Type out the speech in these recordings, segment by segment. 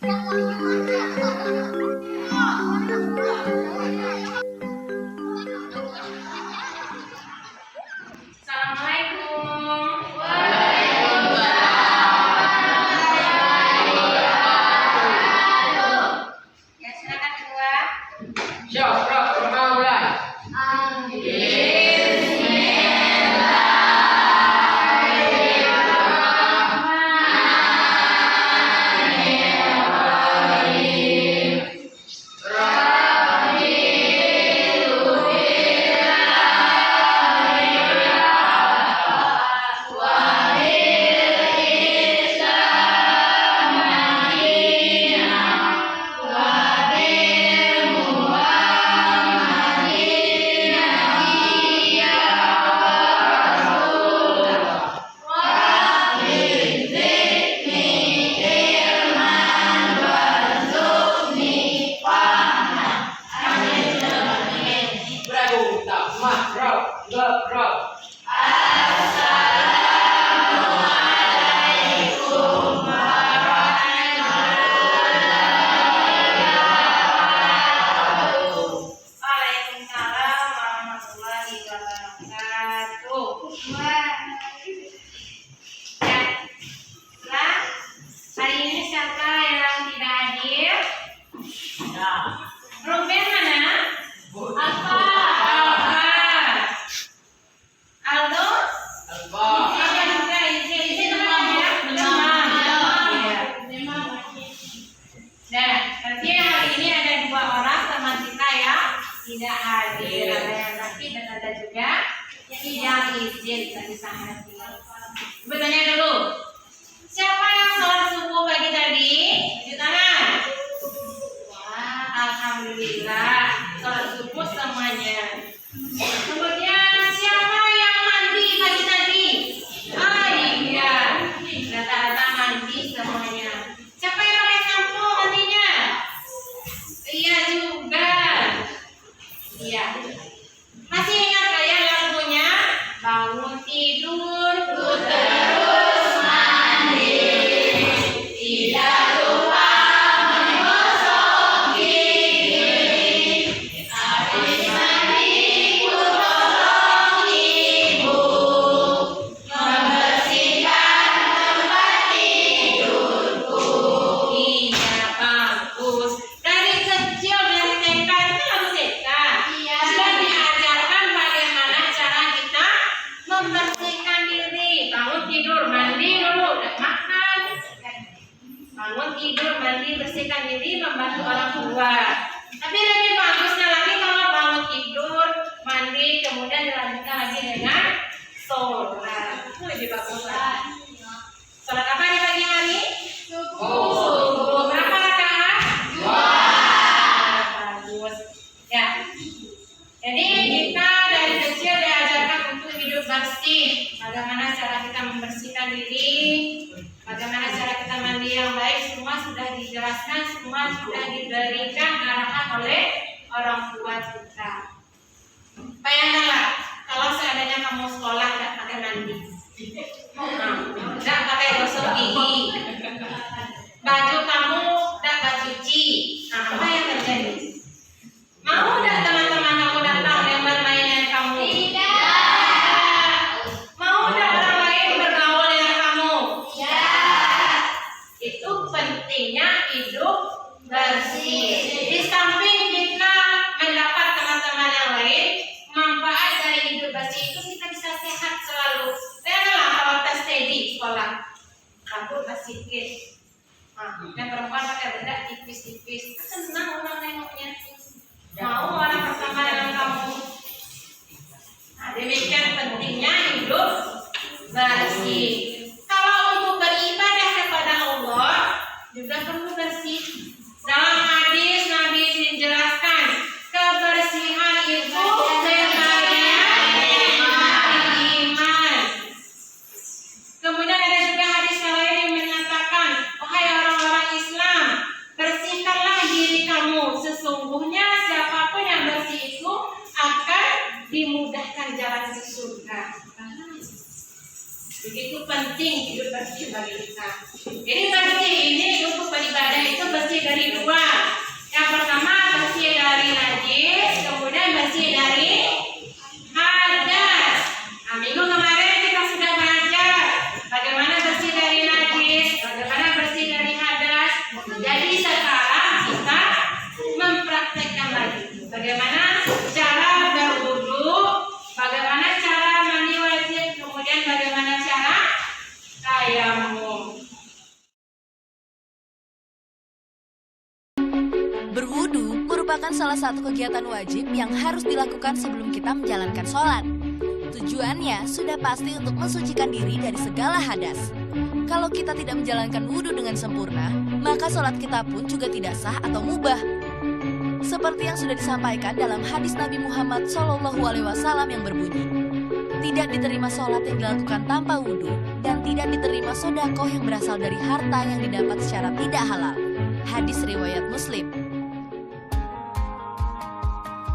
Ya, silakan kedua. Siap, mulai. Rob. Waalaikumsalam warahmatullahi wabarakatuh. Ya, setelah hari ini siapa yang tidak hadir? Ruben mana? Alfa. Aldo? Siapa juga? Izin demam ya? Demam. Nah, berarti hari ini ada 2 orang teman kita ya tidak hadir. Ada yang sakit dan ada juga yang tidak izin tadi sangat. Bertanya dulu, siapa yang sholat subuh pagi tadi? Tunjuk tangan. Wah, alhamdulillah sholat subuh semuanya. Kemudian siapa yang mandi pagi tadi? Oh iya, rata-rata mandi semuanya. Siapa yang pakai sampo mandinya? Iya juga. Iya. Masih ingat gak ya lagunya? Bangun tidur, ku terus mandi, tidak lupa menggosok gigi. Habis mandi ku tolong ibu membersihkan tempat tidurku. Iya bagus. Dari kecil dari TK itu lagu TK. Sudah diajarkan bagaimana cara kita membersihkan diri. Bangun tidur, mandi dulu, udah makan. Bangun tidur, mandi, bersihkan diri, membantu orang tua. Tapi lebih bagusnya lagi kalau bangun tidur, mandi, kemudian dilanjutkan lagi dengan sholat. Itu lebih bagus lagi. Sholat apa di pagi hari? Subuh. Berapa rakaat? 2. Bagus. Ya. Jadi kita dari kecil diajarkan untuk hidup bersih. Bagaimana cara kita membersihkan diri, bagaimana cara kita mandi yang baik, semua sudah dijelaskan, semua sudah diberikan arahan oleh orang tua kita. Bayangkanlah kalau seandainya kamu sekolah tidak pakai mandi, tidak pakai gosok gigi, baju kamu tidak cuci, nah apa yang terjadi? Mau tidak teman-teman kamu datang dan bermain dengan kamu? Tidak. Mau tidak orang lain bergaul dengan kamu? Tidak. Itu pentingnya hidup bersih. Di samping kita mendapat teman-teman yang lain, manfaat dari hidup bersih itu kita bisa sehat selalu. Lihatlah kalau tes steady sekolah, rambut masih sedikit. Yang perempuan pakai bedak tipis-tipis, senang orang nengoknya. Mau orang bersama dengan kamu. Nah, demikian pentingnya hidup bersih. Kalau untuk beribadah kepada Allah juga perlu bersih. Dalam hadis Nabi menjelaskan kebersihan itu sebagian iman. Kemudian ada juga hadis lain yang menyatakan, wahai orang-orang Islam, bersihkanlah diri kamu. Sesungguhnya siapapun yang bersih itu akan dimudahkan jalan ke surga. Begitu penting hidup bersih bagi kita. Jadi bersih ini untuk beribadah Bagaimana cara berwudu, bagaimana cara mandi wajib, kemudian bagaimana cara tayamum. Berwudu merupakan salah satu kegiatan wajib yang harus dilakukan sebelum kita menjalankan sholat. Tujuannya sudah pasti untuk mensucikan diri dari segala hadas. Kalau kita tidak menjalankan wudu dengan sempurna, maka sholat kita pun juga tidak sah atau mubah. Seperti yang sudah disampaikan dalam hadis Nabi Muhammad SAW yang berbunyi, tidak diterima sholat yang dilakukan tanpa wudu, dan tidak diterima sodakoh yang berasal dari harta yang didapat secara tidak halal. Hadis riwayat Muslim.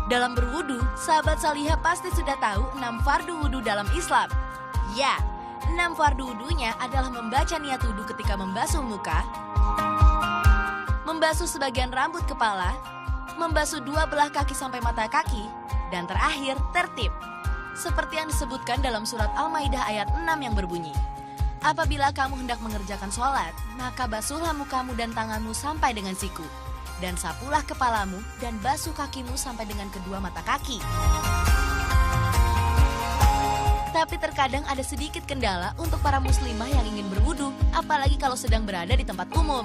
Dalam berwudu, sahabat salihah pasti sudah tahu 6 fardu wudu dalam Islam. Ya, 6 fardu wudunya adalah membaca niat wudu ketika membasuh muka, membasuh sebagian rambut kepala, membasuh 2 belah kaki sampai mata kaki, dan terakhir tertib. Seperti yang disebutkan dalam surat Al-Maidah ayat 6 yang berbunyi, apabila kamu hendak mengerjakan sholat, maka basuhlah mukamu dan tanganmu sampai dengan siku, dan sapulah kepalamu dan basuh kakimu sampai dengan kedua mata kaki. Tapi terkadang ada sedikit kendala untuk para muslimah yang ingin berwudu, apalagi kalau sedang berada di tempat umum.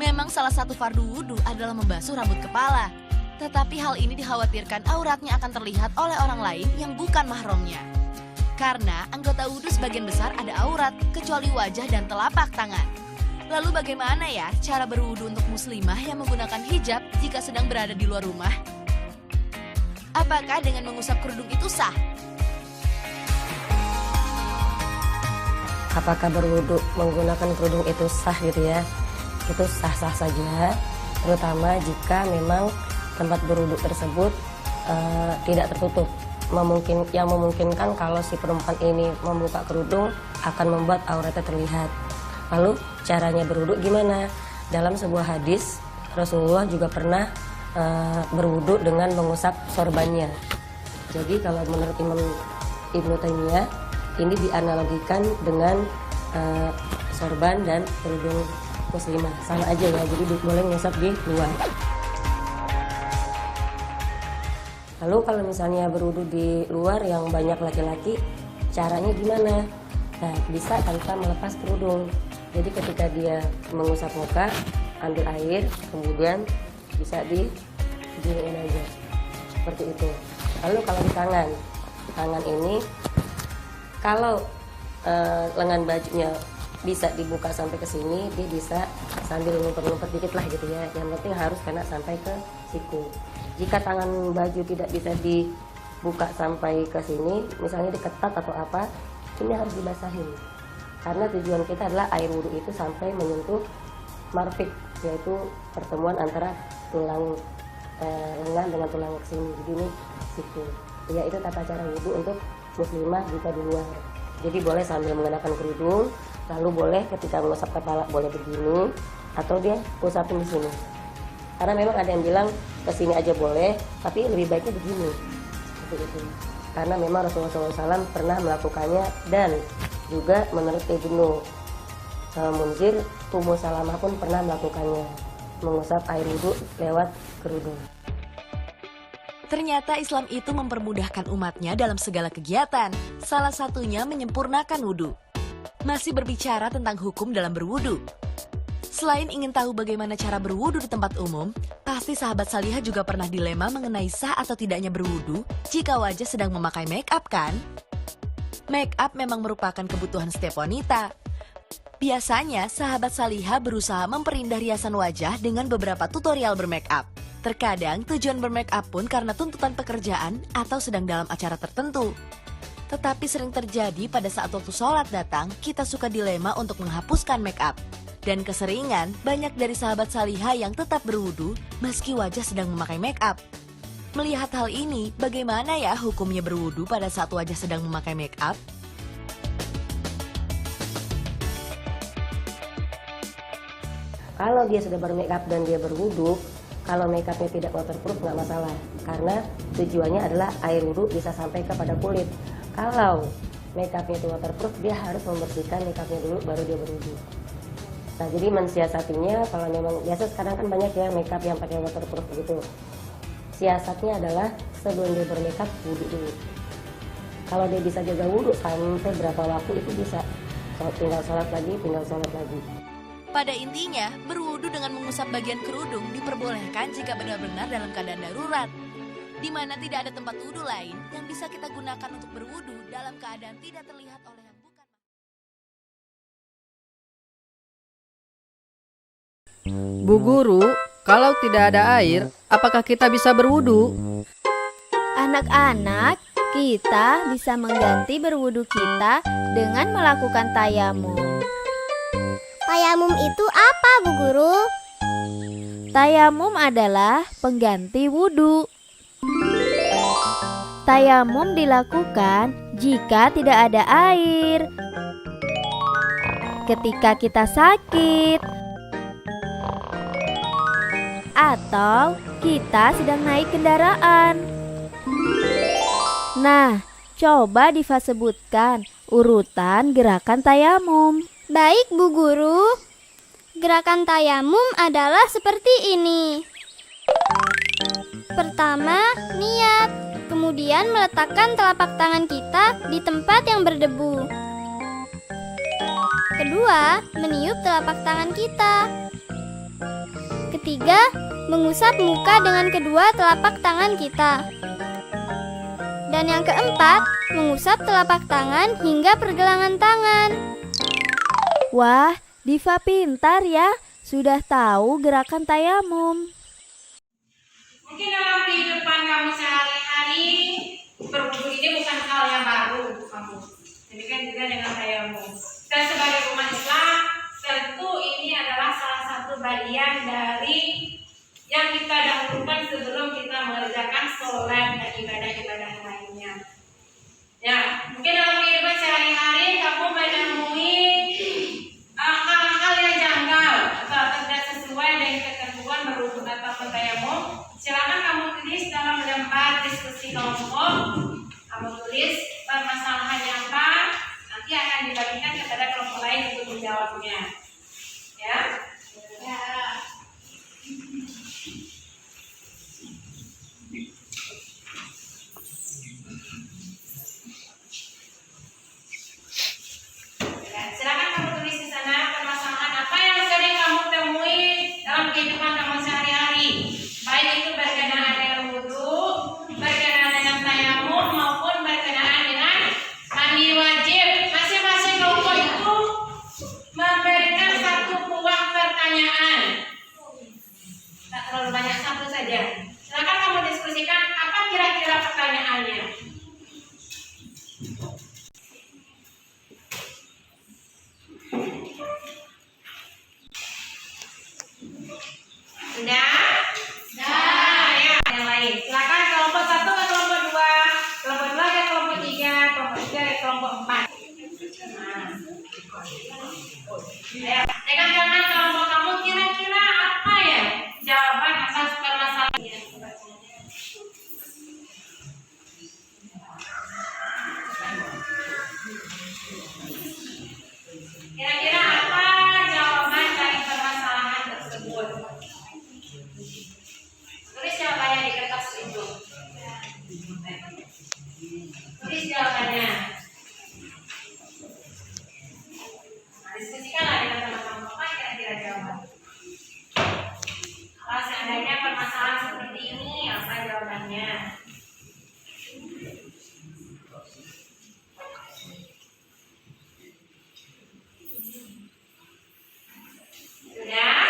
Memang salah satu fardu wudu adalah membasuh rambut kepala, tetapi hal ini dikhawatirkan auratnya akan terlihat oleh orang lain yang bukan mahramnya. Karena anggota wudu sebagian besar ada aurat, kecuali wajah dan telapak tangan. Lalu bagaimana ya cara berwudu untuk muslimah yang menggunakan hijab jika sedang berada di luar rumah? Apakah dengan mengusap kerudung itu sah? Apakah berwudu menggunakan kerudung itu sah gitu ya? Itu sah-sah saja, terutama jika memang tempat berwudu tersebut tidak tertutup. Yang memungkinkan kalau si perempuan ini membuka kerudung akan membuat auratnya terlihat. Lalu caranya berwudu gimana? Dalam sebuah hadis Rasulullah juga pernah berwudu dengan mengusap sorbannya. Jadi kalau menurut Imam Ibnu Taimiyah ini dianalogikan dengan sorban dan kerudung muslimah, sama aja ya. Jadi boleh mengusap di luar. Lalu kalau misalnya berwudu di luar yang banyak laki-laki, caranya gimana? Nah, bisa tanpa melepas kerudung. Jadi ketika dia mengusap muka, ambil air, kemudian bisa diginiin aja, seperti itu. Lalu kalau di tangan ini, kalau lengan bajunya bisa dibuka sampai ke sini, dia bisa sambil ngumpet-ngumpet dikit lah gitu ya. Yang penting harus kena sampai ke siku. Jika tangan baju tidak bisa dibuka sampai ke sini, misalnya diketat atau apa, ini harus dibasahin. Karena tujuan kita adalah air wudhu itu sampai menyentuh marfik, yaitu pertemuan antara tulang lengan dengan tulang sini. Jadi ini siku. Ya, itu tata cara wudhu untuk muslimah jika di luar. Jadi boleh sambil mengenakan kerudung, lalu boleh ketika mengusap kepala boleh begini, atau dia usapin di sini. Karena memang ada yang bilang ke sini aja boleh, tapi lebih baiknya begini. Seperti itu. Karena memang Rasulullah SAW pernah melakukannya, dan juga menurut Ibnu Munzir, Ummu Salamah pun pernah melakukannya, mengusap air wudhu lewat kerudung. Ternyata Islam itu mempermudahkan umatnya dalam segala kegiatan, salah satunya menyempurnakan wudu. Masih berbicara tentang hukum dalam berwudu. Selain ingin tahu bagaimana cara berwudu di tempat umum, pasti sahabat salihah juga pernah dilema mengenai sah atau tidaknya berwudu jika wajah sedang memakai make up kan? Make up memang merupakan kebutuhan setiap wanita. Biasanya, sahabat salihah berusaha memperindah riasan wajah dengan beberapa tutorial bermake up. Terkadang, tujuan bermake up pun karena tuntutan pekerjaan atau sedang dalam acara tertentu. Tetapi sering terjadi pada saat waktu sholat datang, kita suka dilema untuk menghapuskan make up. Dan keseringan, banyak dari sahabat salihah yang tetap berwudu meski wajah sedang memakai make up. Melihat hal ini, bagaimana ya hukumnya berwudu pada saat wajah sedang memakai make up? Kalau dia sudah bermake up dan dia berwudu, kalau make upnya tidak waterproof nggak masalah, karena tujuannya adalah air wudhu bisa sampai kepada kulit. Kalau make upnya itu waterproof, dia harus membersihkan make upnya dulu baru dia berwudu. Nah, jadi mensiasatinya, kalau memang biasa sekarang kan banyak ya make up yang pakai waterproof gitu. siasatnya adalah sebelum dia bermakeup wudhu dulu. Kalau dia bisa jaga wudhu sampai berapa waktu itu bisa. Tinggal sholat lagi, tinggal sholat lagi. Pada intinya, berwudu dengan mengusap bagian kerudung diperbolehkan jika benar-benar dalam keadaan darurat, di mana tidak ada tempat wudu lain yang bisa kita gunakan untuk berwudu dalam keadaan tidak terlihat oleh yang bukan. Bu Guru, kalau tidak ada air, apakah kita bisa berwudu? Anak-anak, kita bisa mengganti berwudu kita dengan melakukan tayamum. Tayamum itu apa, Bu Guru? Tayamum adalah pengganti wudu. Tayamum dilakukan jika tidak ada air, ketika kita sakit, atau kita sedang naik kendaraan. Nah, coba Diva sebutkan urutan gerakan tayamum. Baik, Bu Guru. Gerakan tayamum adalah seperti ini. Pertama, niat. Kemudian meletakkan telapak tangan kita di tempat yang berdebu. Kedua, meniup telapak tangan kita. Ketiga, mengusap muka dengan kedua telapak tangan kita. Dan yang keempat, mengusap telapak tangan hingga pergelangan tangan. Wah, Diva pintar ya, sudah tahu gerakan tayamum. Mungkin dalam kehidupan kamu sehari-hari berwudu ini bukan hal yang baru untuk kamu. Demikian juga dengan tayamum. Dan sebagai umat Islam, tentu ini adalah salah satu bagian dari yang kita dahulukan sebelum kita mengerjakan sholat dan ibadah-ibadah lainnya. Ya, mungkin dalam kehidupan sehari-hari kamu menemui hal-hal yang janggal atau tidak sesuai dengan ketentuan berwudu atau tayamum. Silakan kamu tulis dalam lembar diskusi kelompok. Kamu tulis permasalahannya apa, nanti akan dibagikan kepada kelompok lain untuk menjawabnya. Ya. Ya. Silakan kamu tulis di sana permasalahan apa yang sering kamu temui dalam kehidupan kamu sehari-hari, baik itu berkenaan dengan wudu, berkenaan dengan tayamum maupun berkenaan dengan mandi wajib. Masing-masing kelompok itu memberikan satu buah pertanyaan, tak terlalu banyak, satu saja. Silakan kamu diskusikan apa kira-kira pertanyaannya. Sudah? Sudah. Ya, yang lain. Silakan kelompok 1 ke kelompok 2, kelompok 2 ke kelompok 3, kelompok 3 ke kelompok 4. Ayo, pegang-pegang kelompok kamu, kira-kira apa ya jawaban atas permasalahan ini? Kira-kira apa jawaban dari permasalahan tersebut? Tulis jawabannya di kertas itu. Tulis jawabannya. Nah, diskusikanlah dengan teman-teman apa kira-kira jawaban. Kalau seandainya permasalahan seperti ini, apa jawabannya? Sudah?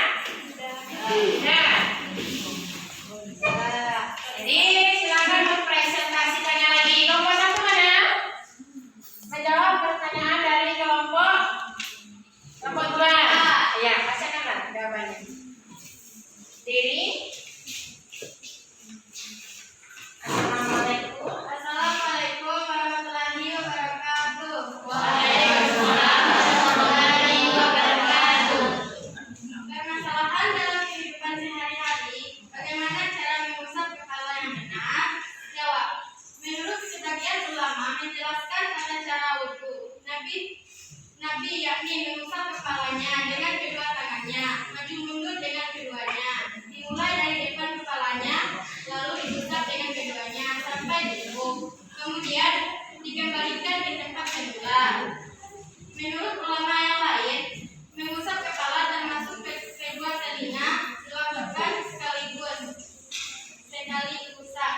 Sudah. Jadi silakan mempresentasikannya lagi. Kelompok 1 mana? Menjawab pertanyaan dari kelompok 2. Ya, bacakanlah jawabannya. Diri. Assalamualaikum. Assalamualaikum warahmatullahi wabarakatuh. Waalaikumsalam warahmatullahi wabarakatuh. Permasalahan dalam kehidupan sehari-hari, bagaimana cara mengusap kepala yang benar? Jawab. Menurut sebagian ulama menjelaskan tata cara wudu. Nabi yakni mengusap kepalanya dengan kedua tangannya, maju mundur dengan keduanya, dimulai dari depan kepalanya, lalu diusap sekalinya dilakukan sekaligus sekali rusak.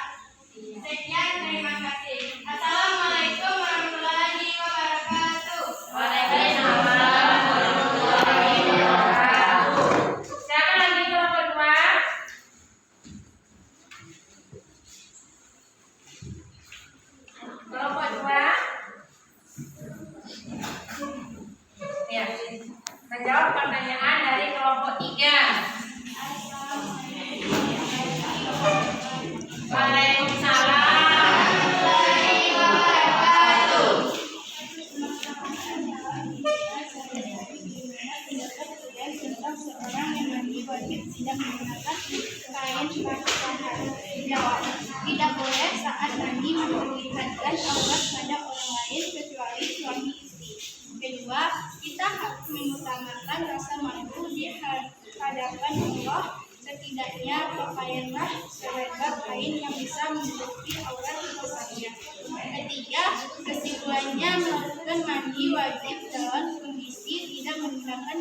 Sekian, terima kasih. Assalamualaikum warahmatullahi wabarakatuh. Waalaikumsalam warahmatullahi wabarakatuh. Siapa lagi kelompok 2? Kelompok 2. Ya, menjawab pertanyaan dari kelompok 3. Waalaikumsalam warahmatullahi wabarakatuh. Tentang seorang yang mandi wajib tidak menggunakan kain basahan. Jawab: tidak boleh saat mandi memperlihatkan aurat pada orang lain kecuali suami istri. Kedua, kita harus mengutamakan rasa malu di hadapan Allah. Setidaknya pakaianlah selebar kain yang bisa menutupi aurat besarnya. Ketiga, kesimpulannya melakukan mandi wajib dalam kondisi tidak menggunakan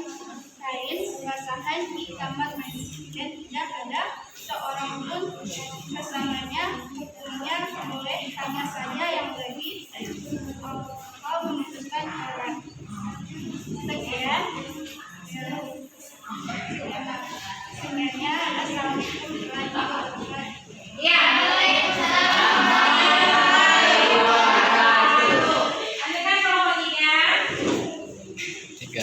kain basahan di kamar mandi dan tidak ada seorang pun bersamanya. Hukumnya boleh sama saja yang lebih atau menutupan aurat. Sekian. Sebenarnya assalamualaikum warahmatullahi wabarakatuh. Ya, waalaikumsalam warahmatullahi wabarakatuh. Anda kan kelompok 3? 3.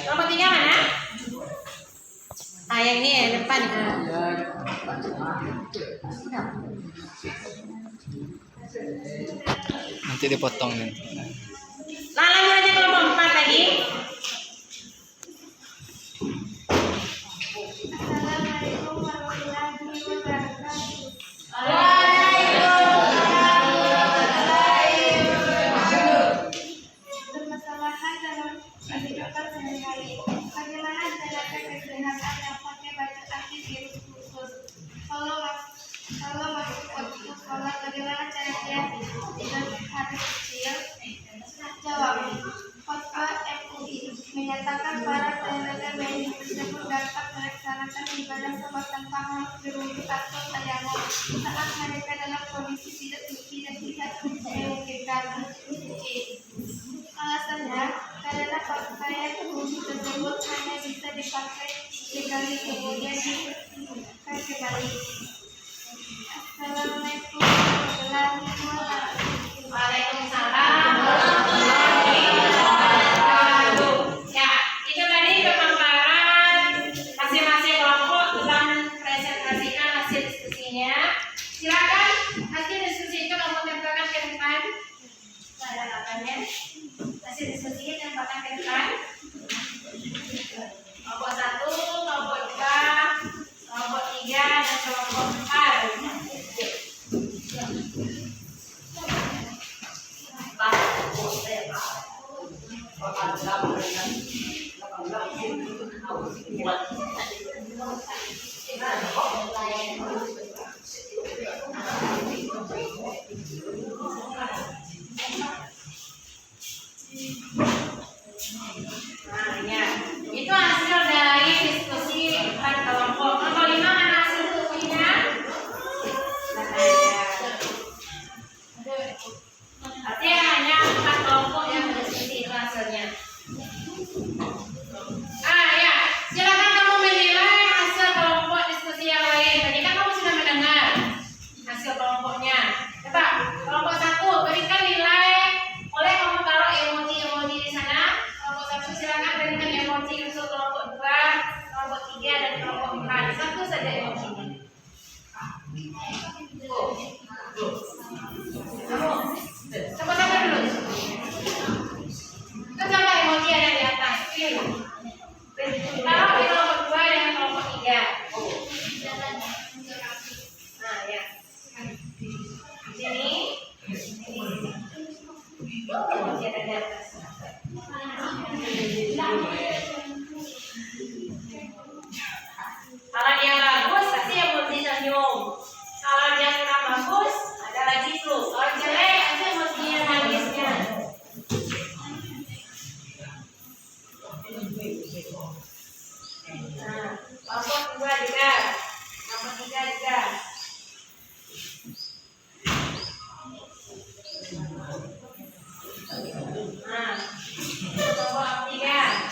Kelompok 3 mana? Yang ini ya, depan. Nanti dipotong nih. Lanjut aja kelompok 4 tadi. Assalamualaikum warahmatullahi wabarakatuh. Permasalahan dalam kehidupan sehari-hari. Bagaimana cara kesehatan yang pakai baju anti virus khusus? Kalau masuk waktu sekolah, bagaimana caranya tidak harus kecil? Jawab: Fatwa MUI menyatakan para tenaga medis tersebut dapat melaksanakan ibadah sholat tanpa harus berwudu atau tayamum saat mereka dalam kondisi tidak memungkinkan. Alasannya karena pakaian wudu tersebut hanya bisa dipakai sekali kemudian dipakai kembali. Assalamualaikum warahmatullahi wabarakatuh. Waalaikumsalam warahmatullahi wabarakatuh. Ya, itu tadi pemaparan masing-masing kelompok telah presentasikan hasil diskusinya. Silakan hasil diskusi itu kamu tempelkan ke depan. Ada apanya? Hasil diskusinya tempelkan ke depan. Kelompok 1, kelompok 2, kelompok 3, dan kelompok 4. Nah, ya. Itu hasil dari diskusi empat kelompok. Kelompok 5 mana hasil diskusinya? Nah, artinya hanya 4 kelompok yang berdiskusi itu hasilnya. Ya, silakan kamu menilai hasil kelompok diskusi yang lain. Tadi kan kamu sudah mendengar hasil kelompoknya. Coba, kelompok 1 berikan nilai. Boleh kamu taruh emoji-emoji di sana. Kelompok 1 silakan berikan emoji untuk kelompok 2, kelompok 3, dan kelompok 4. Satu saja emojinya. Sama-sama dulu. Itu coba emoji ada di atas. Taruh di kelompok 2 dan kelompok 3. Nah, ya. Di sini. Emoji ada di atas. Kalau dia bagus, pasti emoji senyum. Kalau dia kurang bagus, ada lagi tuh. Kalau jelek, ada emoji yang nangisnya. Nah, kelompok 2 juga. Kelompok 3 juga. Nah, kelompok 3.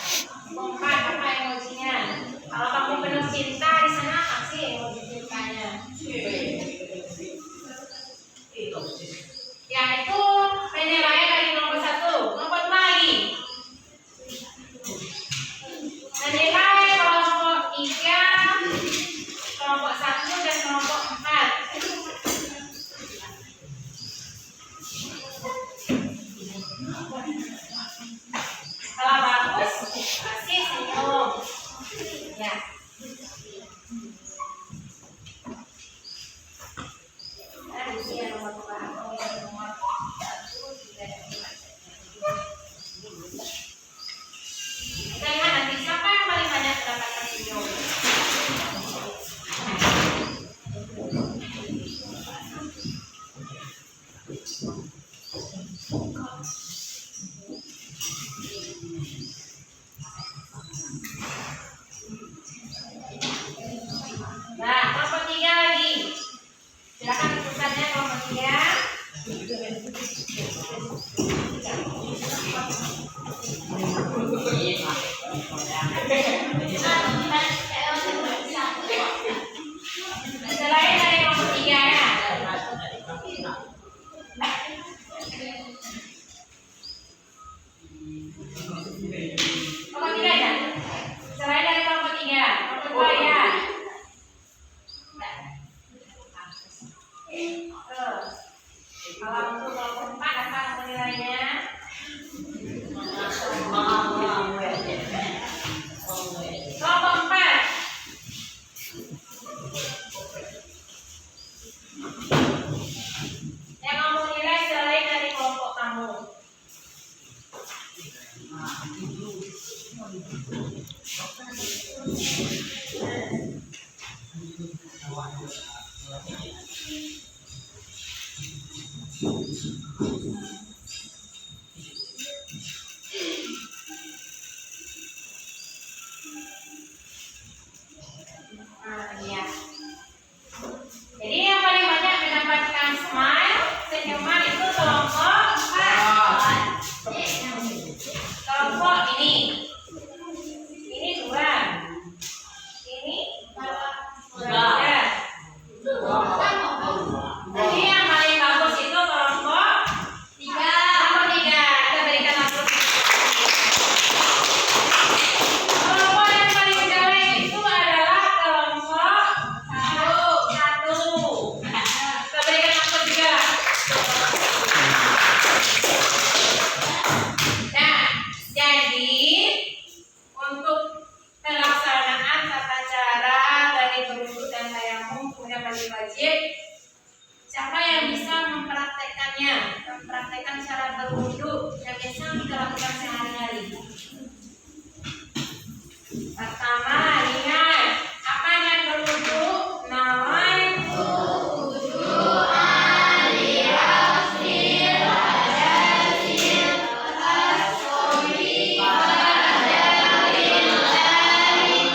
Kelompok 4 apa emojinya? Kalau kamu penuh cinta di sana kasih emoji cintanya. Ya itu penilaian dari nomor 1. Nomor 2 lagi. Menilai kelompok 3, kelompok 1 dan kelompok 4. Kalau bagus, kasih senyum. Ya. Nah, di sini ada nomor 2, nomor 1, 3, dan 4. Kita lihat nanti siapa yang paling banyak mendapatkan senyum. Nah, kelompok 3 lagi. Silakan tulisannya kelompok 3. Selain dari kelompok 3 ya. Kelompok 3 ya. Selain dari kelompok 3, kelompok 2 ya. Kalau untuk kelompok 4 apa nilainya? Kelompok 4. Yang kamu nilai selain dari kelompok kamu. Iya. Jadi yang paling banyak mendapatkan smile, senyuman itu kelompok 4. Kelompok ini. Ini 2. Ini 3. Jadi yang paling bagus itu kelompok 3. Kelompok 3. Kita berikan aplaus. Kelompok yang paling jelek itu adalah kelompok 1. Kita berikan aplaus juga. Nah, jadi untuk pelaksanaan tata cara dari berwudu dan tayamum kemudian mandi wajib, siapa yang bisa mempraktekkan cara berwudu yang biasa kita lakukan sehari-hari? Pertama, lihat apa yang berwudu? Nawaitu wudu aliyafil hadasil asuri badalillahi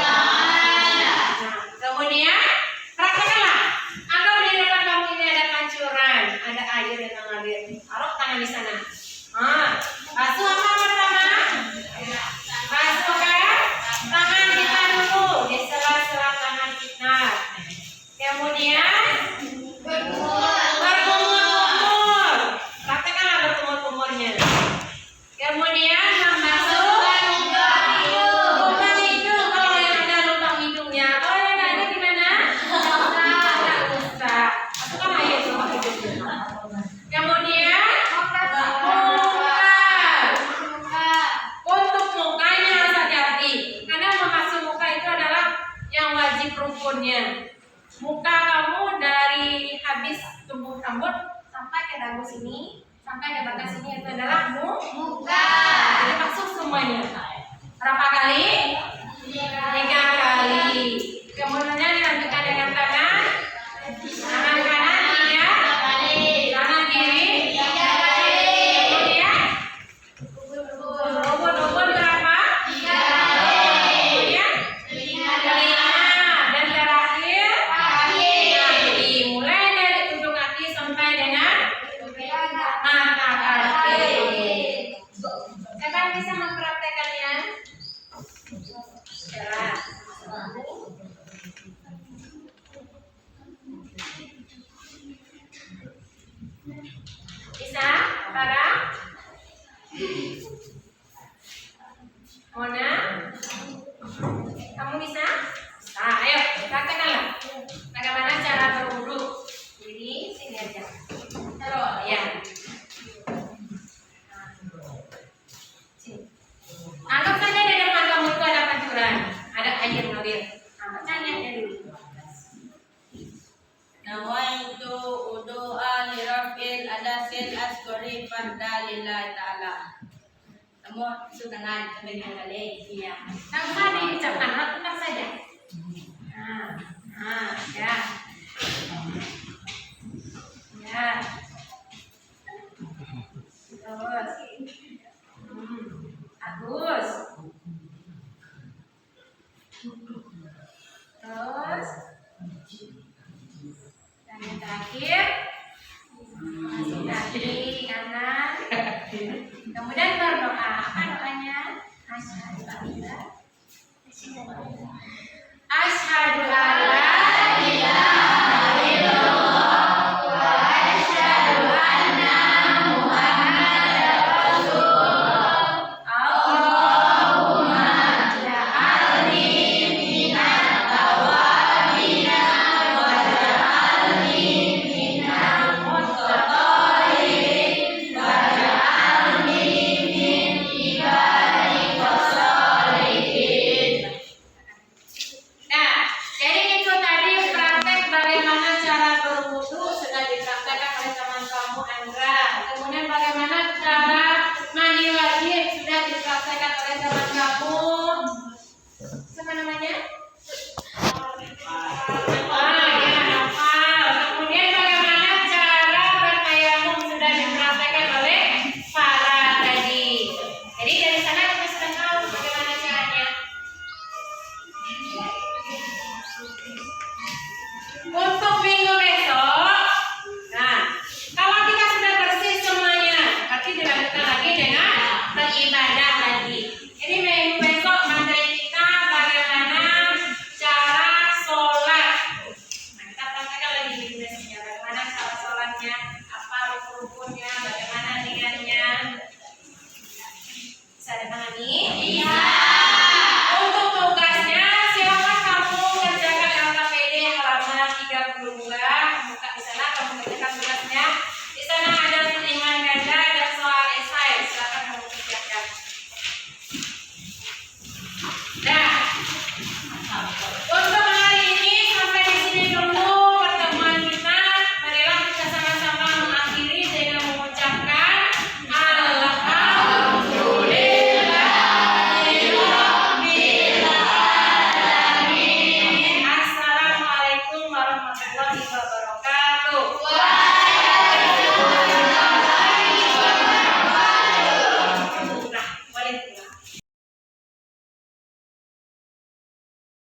ta'ala. Kemudian praktekkanlah. Anggap di depan kamu ini ada pancuran, ada air yang mengalir. Taruh tangan di sana. Basuh apa pertama? Basuh kan? Tangan kita dulu di sela-sela tangan kita. Kemudian berkumur-kumur. Praktekkanlah berkumur-kumurnya. Kemudian membasuh lubang hidung. Kalau yang ada lubang hidungnya, kalau yang nggak ada gimana? Nggak usah. Masukkan air ke lubang hidungnya. Kemudian untuk mukanya harus hati-hati, karena membasuh muka itu adalah yang wajib rukunnya. Muka kamu dari habis tumbuh rambut sampai ke dagu sini, sampai ke batas sini itu adalah muka. Jadi basuh semuanya. Berapa kali? 3 kali. Kemudian dilanjutkan dengan tangan. Tangan kanan 3 kali. Tangan kiri 3 kali. Kemudian ubun-ubun berapa? 3 kali. yang bisa mempraktekannya? Ya. Bisa, Farah? Mona? Kamu bisa? Nah, ayo, praktekanlah. Bagaimana cara berwudu? Jadi, sini aja. Halo, ya. Sini. Anggap saja di depan kamu itu ada pancuran, ada air mengalir. Nah, bacanya dulu. Nawaitu udu'a li rabbil adasil asgori farda lillahi ta'ala. Semua sudah dengan kali. Iya. Nggak usah diucapkan, lakukan saja. Ya. Ya. Terus. Bagus. Terus. Dan yang terakhir. Kaki kanan. Kemudian berdoa. Apa doanya? Asyhadu an la ilaha illallah wa asyhadu anna Muhammadar Rasulullah. Allahumma ja'alni minat tawabina wa ja'alni minal muttaqin wa ja'alni min ibadika sholihin. Nah, jadi itu tadi praktek bagaimana cara berwudu sudah dipraktekkan oleh teman kamu Andra. Kemudian bagaimana cara mandi wajib sudah dipraktekkan oleh teman kamu. Siapa namanya? Ya, hafal. Kemudian bagaimana cara bertayamum sudah dipraktekkan oleh Farah tadi. Jadi dari sana kita sudah tahu bagaimana caranya. Untuk minggu besok, nah, kalau kita sudah bersih semuanya, berarti dilanjutkan lagi dengan beribadah lagi. Jadi minggu besok materi kita bagaimana cara sholat. Nah, kita praktekkan lagi minggu besoknya, bagaimana cara sholatnya, apa rukun-rukunnya, bagaimana niatnya. Bisa dipahami? Iya.